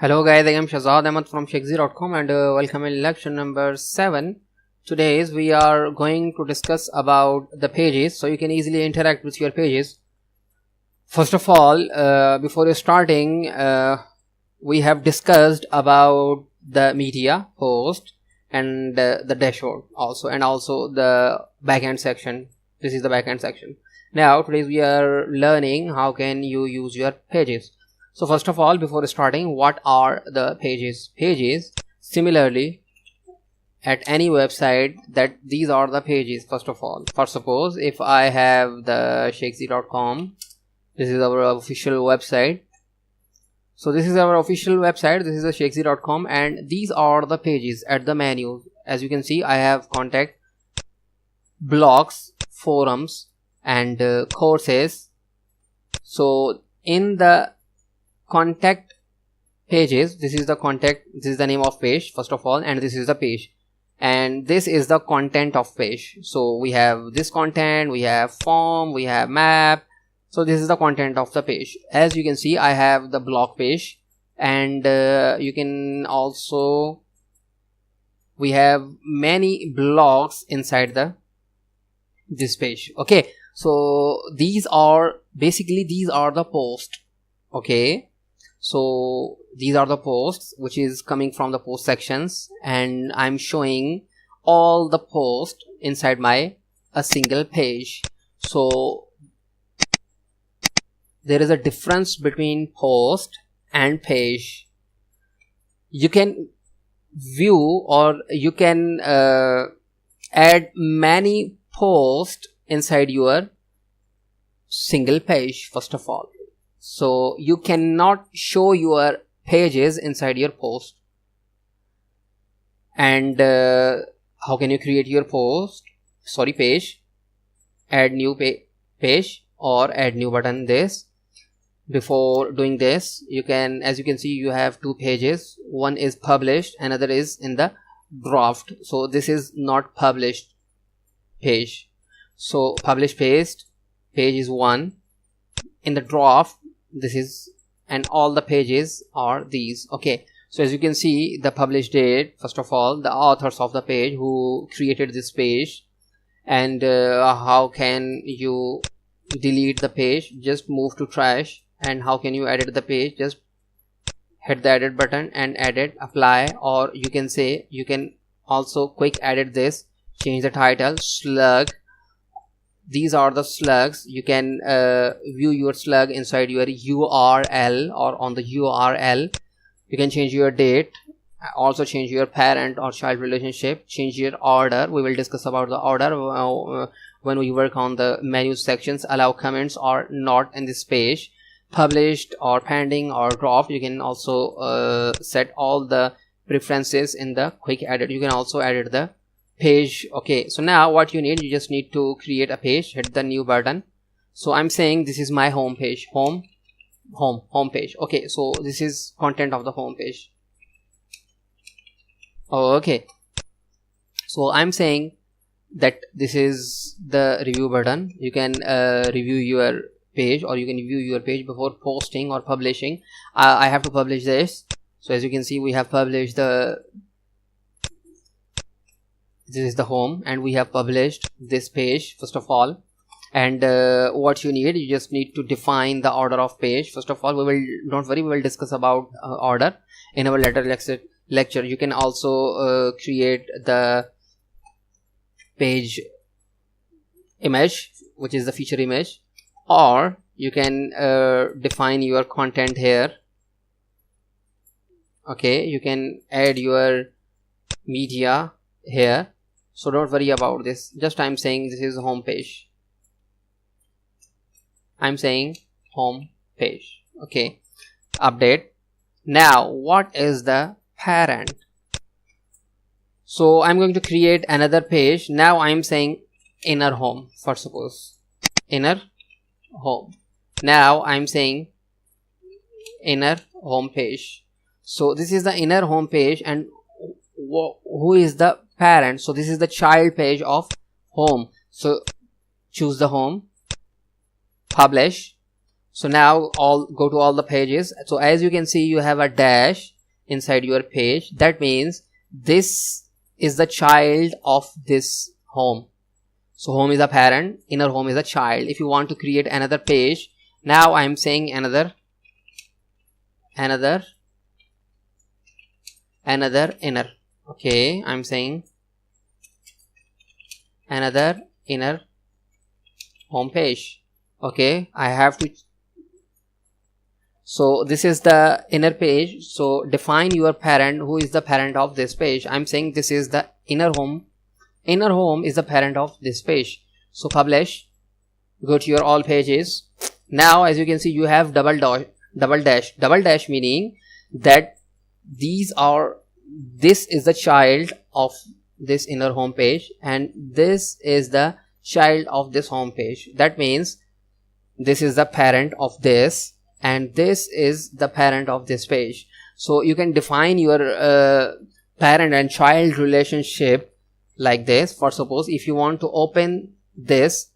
Hello guys, I am Shazad Ahmed from Shakesy.com and welcome in lecture number 7. Today we are going to discuss about the pages so you can easily interact with your pages. First of all, before starting, we have discussed about the media post and the dashboard also, and also the backend section. This is the backend section. Now today we are learning how can you use your pages. So first of all, before starting, what are the pages? Pages, similarly, at any website, that these are the pages. First of all, for suppose if I have the Shakesy.com, this is our official website. So this is our official website. This is the Shakesy.com, and these are the pages at the menu. As you can see, I have contact, blogs, forums, and courses. So in the contact pages, this is the contact, this is the name of page first of all, and this is the page, and this is the content of page. So we have this content, we have form, we have map. So this is the content of the page. As you can see, I have the blog page, and you can also, we have many blogs inside this page. Okay, so these are basically, these are the posts. Okay, so these are the posts which is coming from the post sections, and I'm showing all the posts inside a single page. So there is a difference between post and page. You can view, or you can add many posts inside your single page first of all. So you cannot show your pages inside your post. And how can you create your page? Add new page or add new button. This, before doing this, you can, as you can see, you have two pages. One is published, another is in the draft. So this is not published page. So published page is one. In the draft, this is, and all the pages are these. Okay, so as you can see, the published date, first of all, the authors of the page who created this page, and how can you delete the page? Just move to trash. And how can you edit the page? Just hit the edit button and edit, apply, or you can say, you can also quick edit this, change the title, slug. These are the slugs. You can view your slug inside your URL, or on the URL. You can change your date, also change your parent or child relationship, change your order. We will discuss about the order when we work on the menu sections. Allow comments or not in this page. Published or pending or draft. You can also set all the preferences in the quick edit. You can also edit the page. Okay, so now what you need, you just need to create a page, hit the new button. So I'm saying this is my home page, home page. Okay, so this is content of the home page. Okay, so I'm saying that this is the review button. You can review your page, or you can view your page before posting or publishing. I have to publish this. So as you can see, we have published this is the home, and we have published this page first of all. And what you need, you just need to define the order of page first of all. Don't worry, we will discuss about order in our later lecture. You can also create the page image, which is the feature image, or you can define your content here. Okay, you can add your media here. So don't worry about this. Just I'm saying this is home page. I'm saying home page. Okay, update. Now what is the parent? So I'm going to create another page. Now I'm saying inner home, for suppose inner home. Now I'm saying inner home page. So this is the inner home page, and who is the parent? So this is the child page of home. So choose the home, publish. So now go to all the pages. So as you can see, you have a dash inside your page. That means this is the child of this home. So home is a parent, inner home is a child. If you want to create another page, now I am saying another inner. Okay, I'm saying another inner home page. Okay, I have to. So this is the inner page. So define your parent. Who is the parent of this page? I'm saying this is the inner home. Inner home is the parent of this page. So publish. Go to your all pages. Now as you can see, you have double dash meaning that this is the child of this inner home page, and this is the child of this home page. That means this is the parent of this, and this is the parent of this page. So you can define your parent and child relationship like this. For suppose if you want to open this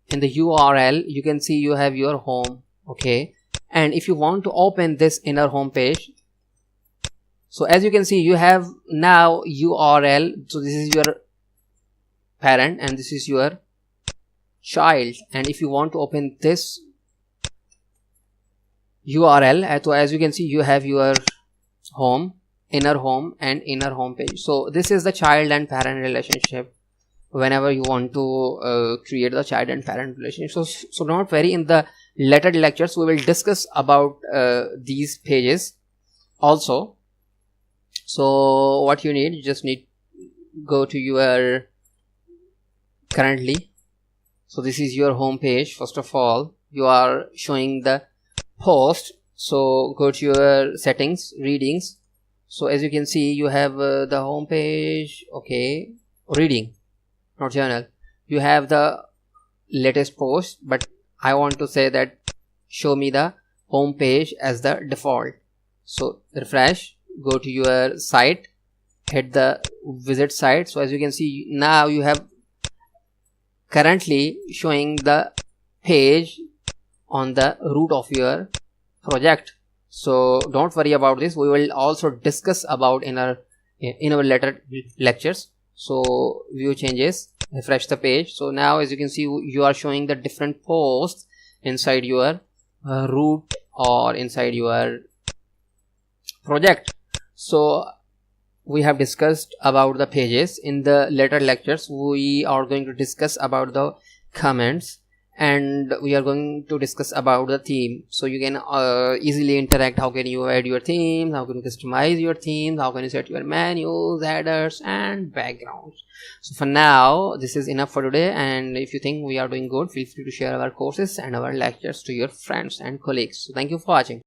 in the URL, you can see you have your home. Okay, and if you want to open this inner home page, so as you can see, you have now URL. So this is your parent and this is your child. And if you want to open this URL, so as you can see, you have your home, inner home and inner home page. So this is the child and parent relationship whenever you want to create the child and parent relationship. So don't worry, in the later lectures we will discuss about these pages also. So what you need, you just need go to your currently. So this is your home page. First of all, you are showing the post. So go to your settings, readings. So as you can see, you have the home page. Okay, reading, not journal. You have the latest post, but I want to say that show me the home page as the default. So refresh, go to your site, hit the visit site. So as you can see, now you have currently showing the page on the root of your project. So don't worry about this. We will also discuss about in our later lectures. So view changes, refresh the page. So now as you can see, you are showing the different posts inside your root or inside your project. So we have discussed about the pages. In the later lectures we are going to discuss about the comments, and we are going to discuss about the theme. So you can easily interact. How can you add your themes, how can you customize your themes, how can you set your menus, headers and backgrounds. So for now this is enough for today, and if you think we are doing good, feel free to share our courses and our lectures to your friends and colleagues. So thank you for watching.